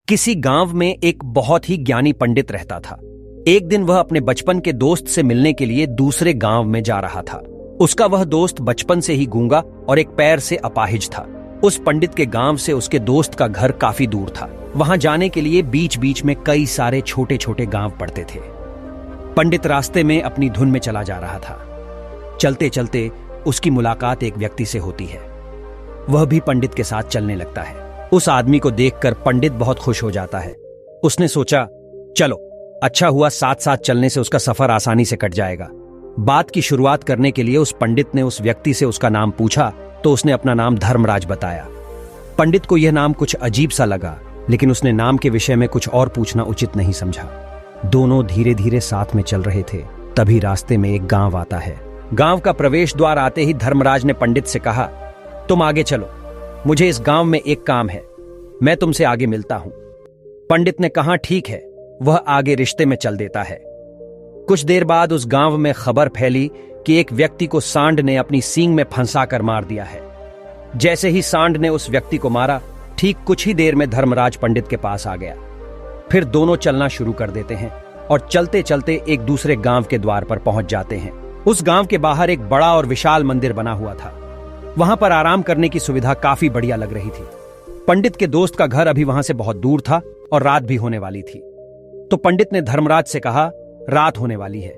किसी गांव में एक बहुत ही ज्ञानी पंडित रहता था। एक दिन वह अपने बचपन के दोस्त से मिलने के लिए दूसरे गांव में जा रहा था। उसका वह दोस्त बचपन से ही गूंगा और एक पैर से अपाहिज था। उस पंडित के गांव से उसके दोस्त का घर काफी दूर था। वहां जाने के लिए बीच बीच में कई सारे छोटे छोटे गांव पड़ते थे। पंडित रास्ते में अपनी धुन में चला जा रहा था। चलते चलते उसकी मुलाकात एक व्यक्ति से होती है। वह भी पंडित के साथ चलने लगता है। उस आदमी को देखकर पंडित बहुत खुश हो जाता है। उसने सोचा, चलो अच्छा हुआ, साथ साथ चलने से उसका सफर आसानी से कट जाएगा। बात की शुरुआत करने के लिए उस पंडित ने उस व्यक्ति से उसका नाम पूछा तो उसने अपना नाम धर्मराज बताया। पंडित को यह नाम कुछ अजीब सा लगा, लेकिन उसने नाम के विषय में कुछ और पूछना उचित नहीं समझा। दोनों धीरे धीरे साथ में चल रहे थे। तभी रास्ते में एक गांव आता है। गांव का प्रवेश द्वार आते ही धर्मराज ने पंडित से कहा, तुम आगे चलो, मुझे इस गांव में एक काम है, मैं तुमसे आगे मिलता हूं। पंडित ने कहा, ठीक है। वह आगे रिश्ते में चल देता है। कुछ देर बाद उस गांव में खबर फैली कि एक व्यक्ति को सांड ने अपनी सींग में फंसाकर मार दिया है। जैसे ही सांड ने उस व्यक्ति को मारा, ठीक कुछ ही देर में धर्मराज पंडित के पास आ गया। फिर दोनों चलना शुरू कर देते हैं और चलते चलते एक दूसरे गांव के द्वार पर पहुंच जाते हैं। उस गांव के बाहर एक बड़ा और विशाल मंदिर बना हुआ था। वहां पर आराम करने की सुविधा काफी बढ़िया लग रही थी। पंडित के दोस्त का घर अभी वहां से बहुत दूर था और रात भी होने वाली थी। तो पंडित ने धर्मराज से कहा, रात होने वाली है,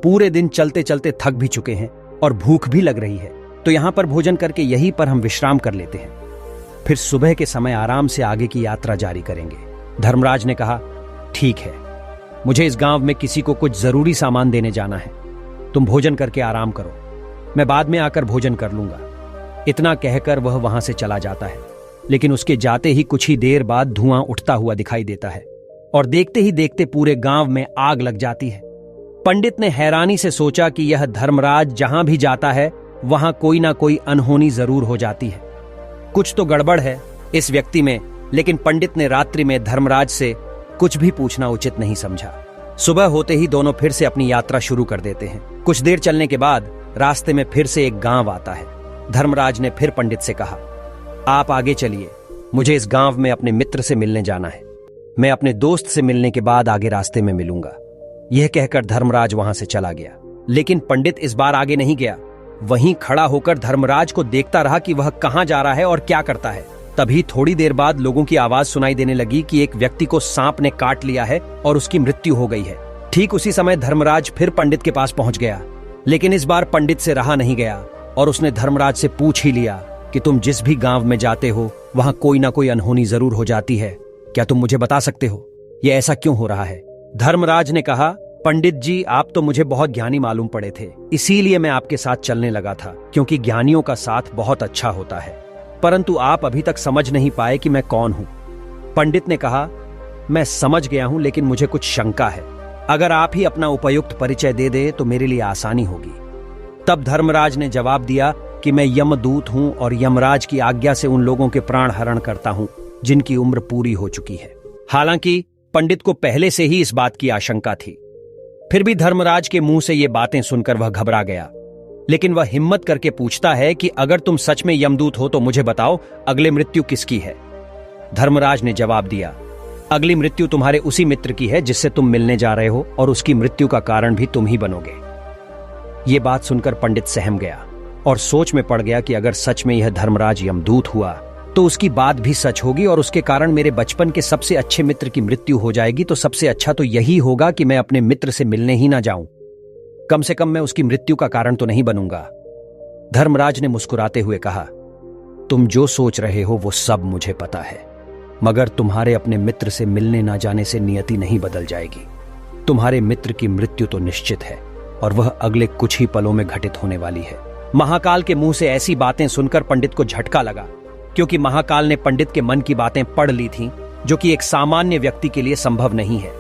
पूरे दिन चलते चलते थक भी चुके हैं और भूख भी लग रही है, तो यहां पर भोजन करके यहीं पर हम विश्राम कर लेते हैं, फिर सुबह के समय आराम से आगे की यात्रा जारी करेंगे। धर्मराज ने कहा, ठीक है, मुझे इस गांव में किसी को कुछ जरूरी सामान देने जाना है, तुम भोजन करके आराम करो, मैं बाद में आकर भोजन कर लूंगा। इतना कहकर वह वहां से चला जाता है। लेकिन उसके जाते ही कुछ ही देर बाद धुआं उठता हुआ दिखाई देता है और देखते ही देखते पूरे गांव में आग लग जाती है। पंडित ने हैरानी से सोचा कि यह धर्मराज जहां भी जाता है वहां कोई ना कोई अनहोनी जरूर हो जाती है, कुछ तो गड़बड़ है इस व्यक्ति में। लेकिन पंडित ने रात्रि में धर्मराज से कुछ भी पूछना उचित नहीं समझा। सुबह होते ही दोनों फिर से अपनी यात्रा शुरू कर देते हैं। कुछ देर चलने के बाद रास्ते में फिर से एक गांव आता है। धर्मराज ने फिर पंडित से कहा, आप आगे चलिए, मुझे इस गांव में अपने मित्र से मिलने जाना है, मैं अपने दोस्त से मिलने के बाद आगे रास्ते में मिलूंगा। यह कहकर धर्मराज वहां से चला गया। लेकिन पंडित इस बार आगे नहीं गया। वहीं खड़ा होकर धर्मराज को देखता रहा कि वह कहां जा रहा है और क्या करता है। तभी थोड़ी देर बाद लोगों की आवाज सुनाई देने लगी कि एक व्यक्ति को सांप ने काट लिया है और उसकी मृत्यु हो गई है। ठीक उसी समय धर्मराज फिर पंडित के पास पहुंच गया। लेकिन इस बार पंडित से रहा नहीं गया और उसने धर्मराज से पूछ ही लिया कि तुम जिस भी गांव में जाते हो वहां कोई ना कोई अनहोनी जरूर हो जाती है, क्या तुम मुझे बता सकते हो ये ऐसा क्यों हो रहा है? धर्मराज ने कहा, पंडित जी, आप तो मुझे बहुत ज्ञानी मालूम पड़े थे, इसीलिए मैं आपके साथ चलने लगा था, क्योंकि ज्ञानियों का साथ बहुत अच्छा होता है, परंतु आप अभी तक समझ नहीं पाए कि मैं कौन हूं। पंडित ने कहा, मैं समझ गया हूं, लेकिन मुझे कुछ शंका है, अगर आप ही अपना उपयुक्त परिचय दे दे तो मेरे लिए आसानी होगी। तब धर्मराज ने जवाब दिया कि मैं यमदूत हूं और यमराज की आज्ञा से उन लोगों के प्राण हरण करता हूं जिनकी उम्र पूरी हो चुकी है। हालांकि पंडित को पहले से ही इस बात की आशंका थी, फिर भी धर्मराज के मुंह से ये बातें सुनकर वह घबरा गया। लेकिन वह हिम्मत करके पूछता है कि अगर तुम सच में यमदूत हो तो मुझे बताओ, अगले मृत्यु किसकी है? धर्मराज ने जवाब दिया, अगली मृत्यु तुम्हारे उसी मित्र की है जिससे तुम मिलने जा रहे हो, और उसकी मृत्यु का कारण भी तुम ही बनोगे। ये बात सुनकर पंडित सहम गया और सोच में पड़ गया कि अगर सच में यह धर्मराज यमदूत हुआ तो उसकी बात भी सच होगी और उसके कारण मेरे बचपन के सबसे अच्छे मित्र की मृत्यु हो जाएगी। तो सबसे अच्छा तो यही होगा कि मैं अपने मित्र से मिलने ही ना जाऊं, कम से कम मैं उसकी मृत्यु का कारण तो नहीं बनूंगा। धर्मराज ने मुस्कुराते हुए कहा, तुम जो सोच रहे हो वो सब मुझे पता है, मगर तुम्हारे अपने मित्र से मिलने ना जाने से नियति नहीं बदल जाएगी। तुम्हारे मित्र की मृत्यु तो निश्चित है और वह अगले कुछ ही पलों में घटित होने वाली है। महाकाल के मुंह से ऐसी बातें सुनकर पंडित को झटका लगा, क्योंकि महाकाल ने पंडित के मन की बातें पढ़ ली थीं, जो कि एक सामान्य व्यक्ति के लिए संभव नहीं है।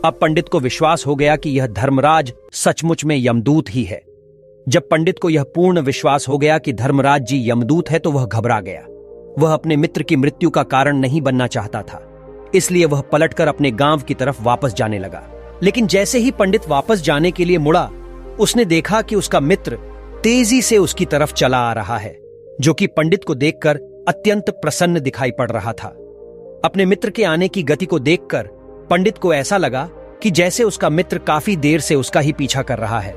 अब पंडित को विश्वास हो गया कि यह धर्मराज सचमुच में यमदूत ही है। जब पंडित को यह पूर्ण विश्वास हो गया कि धर्मराज जी यमदूत है तो वह घबरा गया। वह अपने मित्र की मृत्यु का कारण नहीं बनना चाहता था, इसलिए वह पलटकर अपने गांव की तरफ वापस जाने लगा। लेकिन जैसे ही पंडित वापस जाने के लिए मुड़ा, उसने देखा कि उसका मित्र तेजी से उसकी तरफ चला आ रहा है, जो कि पंडित को देखकर अत्यंत प्रसन्न दिखाई पड़ रहा था। अपने मित्र के आने की गति को देखकर पंडित को ऐसा लगा कि जैसे उसका मित्र काफी देर से उसका ही पीछा कर रहा है।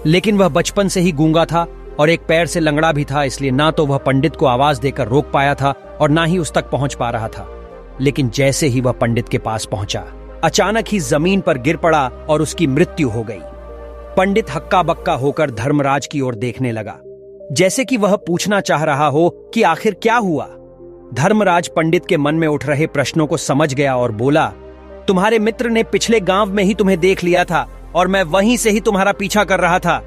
लेकिन वह बचपन से ही गूंगा था और एक पैर से लंगड़ा भी था, इसलिए ना तो वह पंडित को आवाज देकर रोक पाया था और ना ही उस तक पहुंच पा रहा था। लेकिन जैसे ही वह पंडित के पास पहुंचा, अचानक ही जमीन पर गिर पड़ा और उसकी मृत्यु हो गई। पंडित हक्का बक्का होकर धर्मराज की ओर देखने लगा, जैसे कि वह पूछना चाह रहा हो कि आखिर क्या हुआ। धर्मराज पंडित के मन में उठ रहे प्रश्नों को समझ गया और बोला, तुम्हारे मित्र ने पिछले गांव में ही तुम्हें देख लिया था और मैं वहीं से ही तुम्हारा पीछा कर रहा था,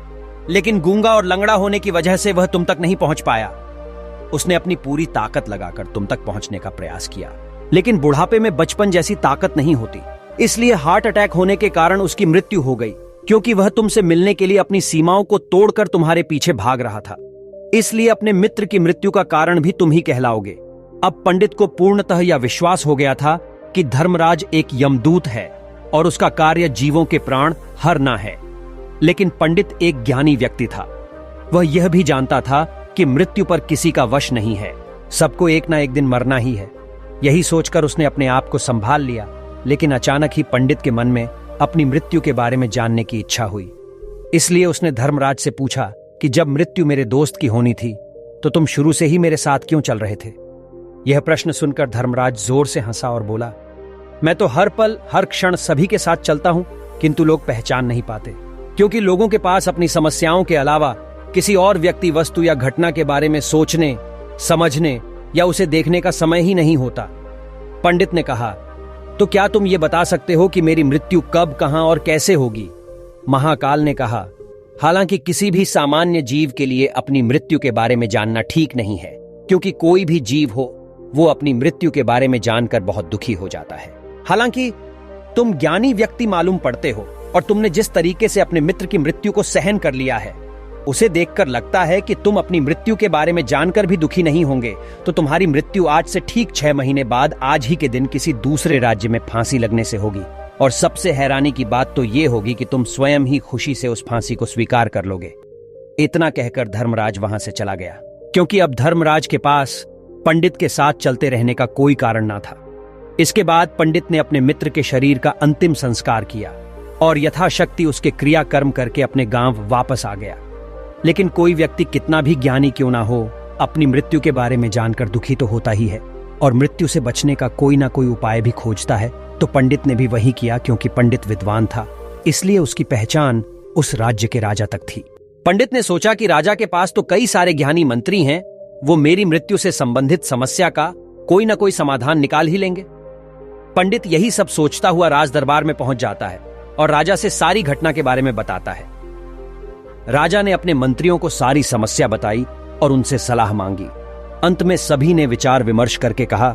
लेकिन गूंगा और लंगड़ा होने की वजह से वह तुम तक नहीं पहुंच पाया। उसने अपनी पूरी ताकत लगाकर तुम तक पहुंचने का प्रयास किया, लेकिन बुढ़ापे में बचपन जैसी ताकत नहीं होती, इसलिए हार्ट अटैक होने के कारण उसकी मृत्यु हो गई, क्योंकि वह तुमसे मिलने के लिए अपनी सीमाओं को तोड़कर तुम्हारे पीछे भाग रहा था। इसलिए अपने मित्र की मृत्यु का कारण भी तुम ही कहलाओगे। अब पंडित को पूर्णतः यह विश्वास हो गया था कि धर्मराज एक यमदूत है और उसका कार्य जीवों के प्राण हरना है। लेकिन पंडित एक ज्ञानी व्यक्ति था। वह यह भी जानता था कि मृत्यु पर किसी का वश नहीं है, सबको एक ना एक दिन मरना ही है। यही सोचकर उसने अपने आप को संभाल लिया। लेकिन अचानक ही पंडित के मन में अपनी मृत्यु के बारे में जानने की इच्छा हुई। इसलिए उसने धर्मराज से पूछा कि जब मृत्यु मेरे दोस्त की होनी थी तो तुम शुरू से ही मेरे साथ क्यों चल रहे थे। यह प्रश्न सुनकर धर्मराज जोर से हंसा और बोला, मैं तो हर पल हर क्षण सभी के साथ चलता हूं, किंतु लोग पहचान नहीं पाते, क्योंकि लोगों के पास अपनी समस्याओं के अलावा किसी और व्यक्ति, वस्तु या घटना के बारे में सोचने, समझने या उसे देखने का समय ही नहीं होता। पंडित ने कहा, तो क्या तुम ये बता सकते हो कि मेरी मृत्यु कब, कहां और कैसे होगी। महाकाल ने कहा, हालांकि किसी भी सामान्य जीव के लिए अपनी मृत्यु के बारे में जानना ठीक नहीं है, क्योंकि कोई भी जीव हो वो अपनी मृत्यु के बारे में जानकर बहुत दुखी हो जाता है। हालांकि तुम ज्ञानी व्यक्ति मालूम पड़ते हो और तुमने जिस तरीके से अपने मित्र की मृत्यु को सहन कर लिया है, उसे देखकर लगता है कि तुम अपनी मृत्यु के बारे में जानकर भी दुखी नहीं होंगे। तो तुम्हारी मृत्यु आज से ठीक 6 महीने बाद आज ही के दिन किसी दूसरे राज्य में फांसी लगने से होगी। और सबसे हैरानी की बात तो ये होगी कि तुम स्वयं ही खुशी से उस फांसी को स्वीकार कर लोगे। इतना कहकर धर्मराज वहां से चला गया, क्योंकि अब धर्मराज के पास पंडित के साथ चलते रहने का कोई कारण ना था। इसके बाद पंडित ने अपने मित्र के शरीर का अंतिम संस्कार किया और यथाशक्ति उसके क्रियाकर्म करके अपने गांव वापस आ गया। लेकिन कोई व्यक्ति कितना भी ज्ञानी क्यों ना हो, अपनी मृत्यु के बारे में जानकर दुखी तो होता ही है और मृत्यु से बचने का कोई ना कोई उपाय भी खोजता है। तो पंडित ने भी वही किया, क्योंकि पंडित विद्वान था, इसलिए उसकी पहचान उस राज्य के राजा तक थी। पंडित ने सोचा कि राजा के पास तो कई सारे ज्ञानी मंत्री हैं, वो मेरी मृत्यु से संबंधित समस्या का कोई ना कोई समाधान निकाल ही लेंगे। पंडित यही सब सोचता हुआ राज दरबार में पहुंच जाता है और राजा से सारी घटना के बारे में बताता है। राजा ने अपने मंत्रियों को सारी समस्या बताई और उनसे सलाह मांगी। अंत में सभी ने विचार विमर्श करके कहा,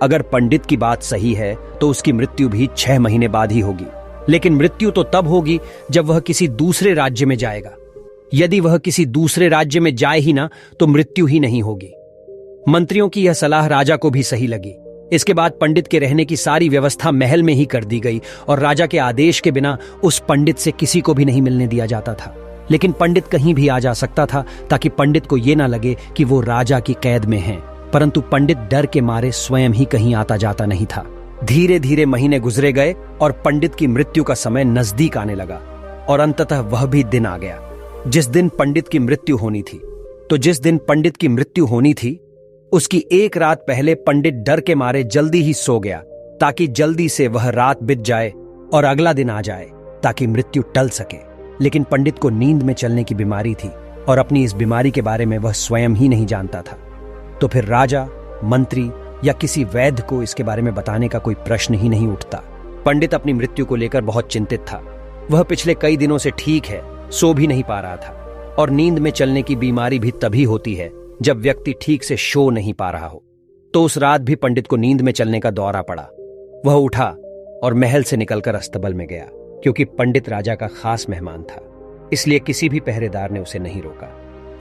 अगर पंडित की बात सही है तो उसकी मृत्यु भी 6 महीने बाद ही होगी। लेकिन मृत्यु तो तब होगी जब वह किसी दूसरे राज्य में जाएगा। यदि वह किसी दूसरे राज्य में जाए ही ना तो मृत्यु ही नहीं होगी। मंत्रियों की यह सलाह राजा को भी सही लगी। इसके बाद पंडित के रहने की सारी व्यवस्था महल में ही कर दी गई और राजा के आदेश के बिना उस पंडित से किसी को भी नहीं मिलने दिया जाता था। लेकिन पंडित कहीं भी आ जा सकता था, ताकि पंडित को यह ना लगे कि वो राजा की कैद में है। परंतु पंडित डर के मारे स्वयं ही कहीं आता जाता नहीं था। धीरे धीरे महीने गुजरे गए और पंडित की मृत्यु का समय नजदीक आने लगा और अंततः वह भी दिन आ गया जिस दिन पंडित की मृत्यु होनी थी। तो जिस दिन पंडित की मृत्यु होनी थी, उसकी एक रात पहले पंडित डर के मारे जल्दी ही सो गया, ताकि जल्दी से वह रात बीत जाए और अगला दिन आ जाए, ताकि मृत्यु टल सके। लेकिन पंडित को नींद में चलने की बीमारी थी और अपनी इस बीमारी के बारे में वह स्वयं ही नहीं जानता था। तो फिर राजा, मंत्री या किसी वैद्य को इसके बारे में बताने का कोई प्रश्न ही नहीं उठता। पंडित अपनी मृत्यु को लेकर बहुत चिंतित था। वह पिछले कई दिनों से ठीक है, सो भी नहीं पा रहा था। और नींद में चलने की बीमारी भी तभी होती है जब व्यक्ति ठीक से सो नहीं पा रहा हो। तो उस रात भी पंडित को नींद में चलने का दौरा पड़ा। वह उठा और महल से निकलकर अस्तबल में गया, क्योंकि पंडित राजा का खास मेहमान था। इसलिए किसी भी पहरेदार ने उसे नहीं रोका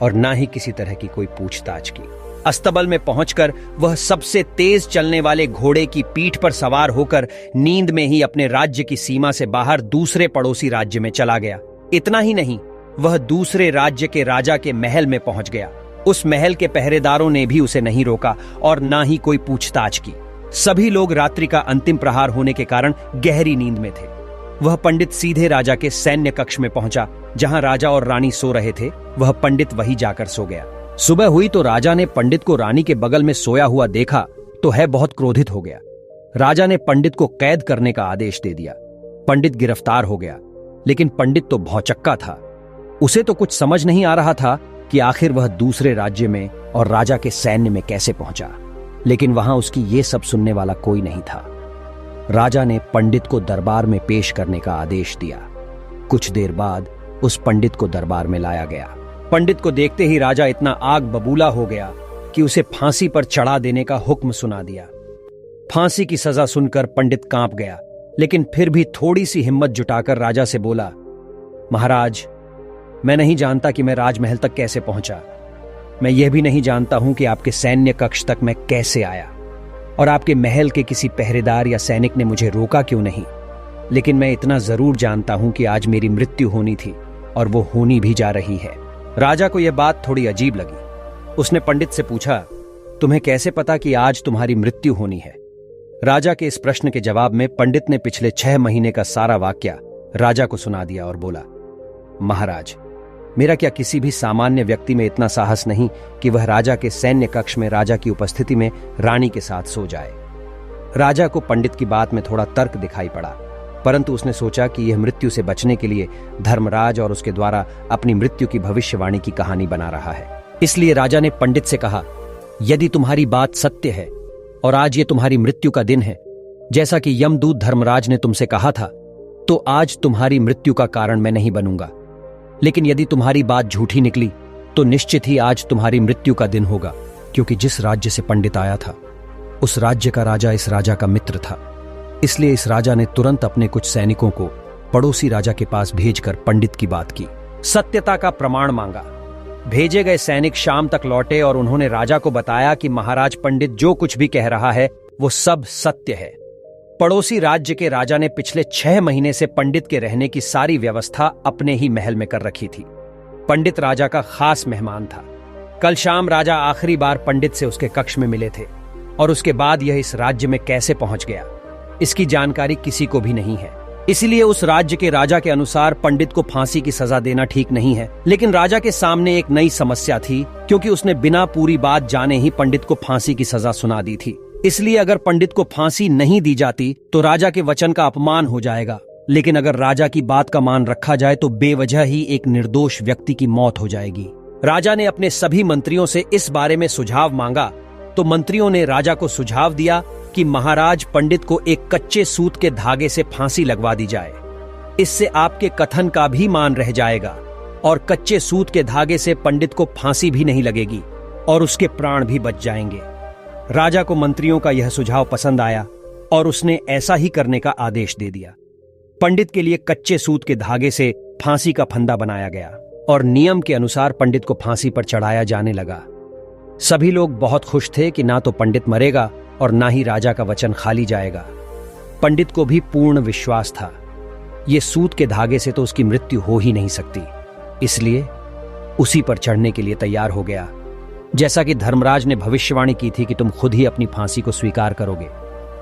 और ना ही किसी तरह की कोई पूछताछ की। अस्तबल में पहुंचकर वह सबसे तेज चलने वाले घोड़े की पीठ पर सवार होकर नींद में ही अपने राज्य की सीमा से बाहर दूसरे पड़ोसी राज्य में चला गया। इतना ही नहीं, वह दूसरे राज्य के राजा के महल में पहुंच गया। उस महल के पहरेदारों ने भी उसे नहीं रोका और ना ही कोई पूछताछ की। सभी लोग रात्रि का अंतिम प्रहार होने के कारण गहरी नींद में थे। वह पंडित सीधे राजा के सैन्य कक्ष में पहुंचा। जहां राजा और रानी सो रहे थे, वह पंडित वहीं जाकर सो गया। सुबह हुई तो राजा ने पंडित को रानी के बगल में सोया हुआ देखा तो है बहुत क्रोधित हो गया। राजा ने पंडित को कैद करने का आदेश दे दिया। पंडित गिरफ्तार हो गया, लेकिन पंडित तो भौचक्का था। उसे तो कुछ समझ नहीं आ रहा था कि आखिर वह दूसरे राज्य में और राजा के सैन्य में कैसे पहुंचा। लेकिन वहां उसकी ये सब सुनने वाला कोई नहीं था। राजा ने पंडित को दरबार में पेश करने का आदेश दिया। कुछ देर बाद उस पंडित को दरबार में लाया गया। पंडित को देखते ही राजा इतना आग बबूला हो गया कि उसे फांसी पर चढ़ा देने का हुक्म सुना दिया। फांसी की सजा सुनकर पंडित कांप गया, लेकिन फिर भी थोड़ी सी हिम्मत जुटाकर राजा से बोला, महाराज, मैं नहीं जानता कि मैं राजमहल तक कैसे पहुंचा। मैं यह भी नहीं जानता हूं कि आपके सैन्य कक्ष तक मैं कैसे आया और आपके महल के किसी पहरेदार या सैनिक ने मुझे रोका क्यों नहीं। लेकिन मैं इतना जरूर जानता हूं कि आज मेरी मृत्यु होनी थी और वो होनी भी जा रही है। राजा को यह बात थोड़ी अजीब लगी। उसने पंडित से पूछा, तुम्हें कैसे पता कि आज तुम्हारी मृत्यु होनी है? राजा के इस प्रश्न के जवाब में पंडित ने पिछले 6 महीने का सारा वाकया राजा को सुना दिया और बोला, महाराज, मेरा क्या किसी भी सामान्य व्यक्ति में इतना साहस नहीं कि वह राजा के सैन्य कक्ष में राजा की उपस्थिति में रानी के साथ सो जाए। राजा को पंडित की बात में थोड़ा तर्क दिखाई पड़ा, परंतु उसने सोचा कि यह मृत्यु से बचने के लिए धर्मराज और उसके द्वारा अपनी मृत्यु की भविष्यवाणी की कहानी बना रहा है। इसलिए राजा ने पंडित से कहा, यदि तुम्हारी बात सत्य है और आज ये तुम्हारी मृत्यु का दिन है, जैसा कि यमदूत धर्मराज ने तुमसे कहा था, तो आज तुम्हारी मृत्यु का कारण मैं नहीं बनूंगा। लेकिन यदि तुम्हारी बात झूठी निकली तो निश्चित ही आज तुम्हारी मृत्यु का दिन होगा, क्योंकि जिस राज्य से पंडित आया था उस राज्य का राजा इस राजा का मित्र था। इसलिए इस राजा ने तुरंत अपने कुछ सैनिकों को पड़ोसी राजा के पास भेजकर पंडित की बात की, सत्यता का प्रमाण मांगा। भेजे गए सैनिक शाम तक लौटे और उन्होंने राजा को बताया कि महाराज पंडित जो कुछ भी कह रहा है वो सब सत्य है। पड़ोसी राज्य के राजा ने पिछले 6 महीने से पंडित के रहने की सारी व्यवस्था अपने ही महल में कर रखी थी। पंडित राजा का खास मेहमान था। कल शाम राजा आखिरी बार पंडित से उसके कक्ष में मिले थे और उसके बाद यह इस राज्य में कैसे पहुंच गया, इसकी जानकारी किसी को भी नहीं है। इसलिए उस राज्य के राजा के अनुसार पंडित को फांसी की सजा देना ठीक नहीं है। लेकिन राजा के सामने एक नई समस्या थी, क्योंकि उसने बिना पूरी बात जाने ही पंडित को फांसी की सजा सुना दी थी। इसलिए अगर पंडित को फांसी नहीं दी जाती तो राजा के वचन का अपमान हो जाएगा, लेकिन अगर राजा की बात का मान रखा जाए तो बेवजह ही एक निर्दोष व्यक्ति की मौत हो जाएगी। राजा ने अपने सभी मंत्रियों से इस बारे में सुझाव मांगा तो मंत्रियों ने राजा को सुझाव दिया कि महाराज पंडित को एक कच्चे सूत के धागे से फांसी लगवा दी जाए। इससे आपके कथन का भी मान रह जाएगा और कच्चे सूत के धागे से पंडित को फांसी भी नहीं लगेगी और उसके प्राण भी बच जाएंगे। राजा को मंत्रियों का यह सुझाव पसंद आया और उसने ऐसा ही करने का आदेश दे दिया। पंडित के लिए कच्चे सूत के धागे से फांसी का फंदा बनाया गया और नियम के अनुसार पंडित को फांसी पर चढ़ाया जाने लगा। सभी लोग बहुत खुश थे कि ना तो पंडित मरेगा और ना ही राजा का वचन खाली जाएगा। पंडित को भी पूर्ण विश्वास था, ये सूत के धागे से तो उसकी मृत्यु हो ही नहीं सकती, इसलिए उसी पर चढ़ने के लिए तैयार हो गया। जैसा कि धर्मराज ने भविष्यवाणी की थी कि तुम खुद ही अपनी फांसी को स्वीकार करोगे।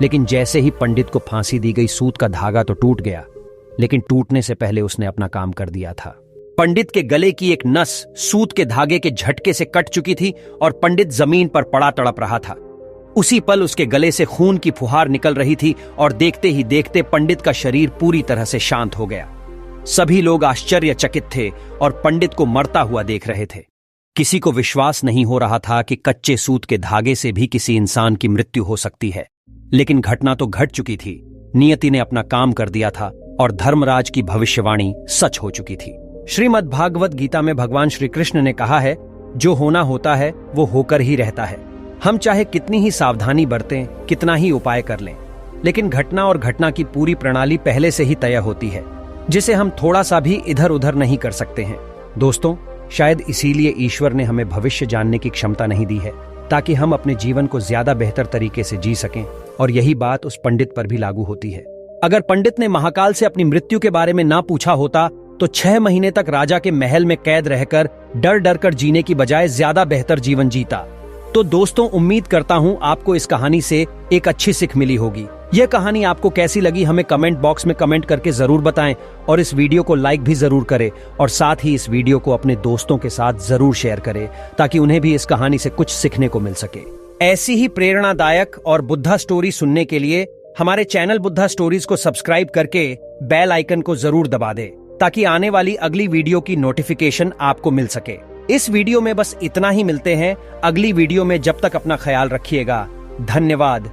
लेकिन जैसे ही पंडित को फांसी दी गई, सूत का धागा तो टूट गया, लेकिन टूटने से पहले उसने अपना काम कर दिया था। पंडित के गले की एक नस सूत के धागे के झटके से कट चुकी थी और पंडित जमीन पर पड़ा तड़प रहा था। उसी पल उसके गले से खून की फुहार निकल रही थी और देखते ही देखते पंडित का शरीर पूरी तरह से शांत हो गया। सभी लोग आश्चर्यचकित थे और पंडित को मरता हुआ देख रहे थे। किसी को विश्वास नहीं हो रहा था कि कच्चे सूत के धागे से भी किसी इंसान की मृत्यु हो सकती है। लेकिन घटना तो घट चुकी थी। नियति ने अपना काम कर दिया था और धर्मराज की भविष्यवाणी सच हो चुकी थी। श्रीमद् भागवत गीता में भगवान श्री कृष्ण ने कहा है, जो होना होता है वो होकर ही रहता है। हम चाहे कितनी ही सावधानी बरतें, कितना ही उपाय कर लें, लेकिन घटना और घटना की पूरी प्रणाली पहले से ही तय होती है, जिसे हम थोड़ा सा भी इधर उधर नहीं कर सकते हैं। दोस्तों, शायद इसीलिए ईश्वर ने हमें भविष्य जानने की क्षमता नहीं दी है, ताकि हम अपने जीवन को ज्यादा बेहतर तरीके से जी सकें। और यही बात उस पंडित पर भी लागू होती है। अगर पंडित ने महाकाल से अपनी मृत्यु के बारे में ना पूछा होता तो 6 महीने तक राजा के महल में कैद रहकर डर डर कर जीने की बजाय ज्यादा बेहतर जीवन जीता। तो दोस्तों, उम्मीद करता हूं आपको इस कहानी से एक अच्छी सीख मिली होगी। यह कहानी आपको कैसी लगी हमें कमेंट बॉक्स में कमेंट करके जरूर बताएं और इस वीडियो को लाइक भी जरूर करें और साथ ही इस वीडियो को अपने दोस्तों के साथ जरूर शेयर करें ताकि उन्हें भी इस कहानी से कुछ सीखने को मिल सके। ऐसी ही प्रेरणादायक और बुद्धा स्टोरी सुनने के लिए हमारे चैनल बुद्धा स्टोरीज को सब्सक्राइब करके बेल आइकन को जरूर दबा दें ताकि आने वाली अगली वीडियो की नोटिफिकेशन आपको मिल सके। इस वीडियो में बस इतना ही, मिलते हैं अगली वीडियो में। जब तक अपना ख्याल रखिएगा। धन्यवाद।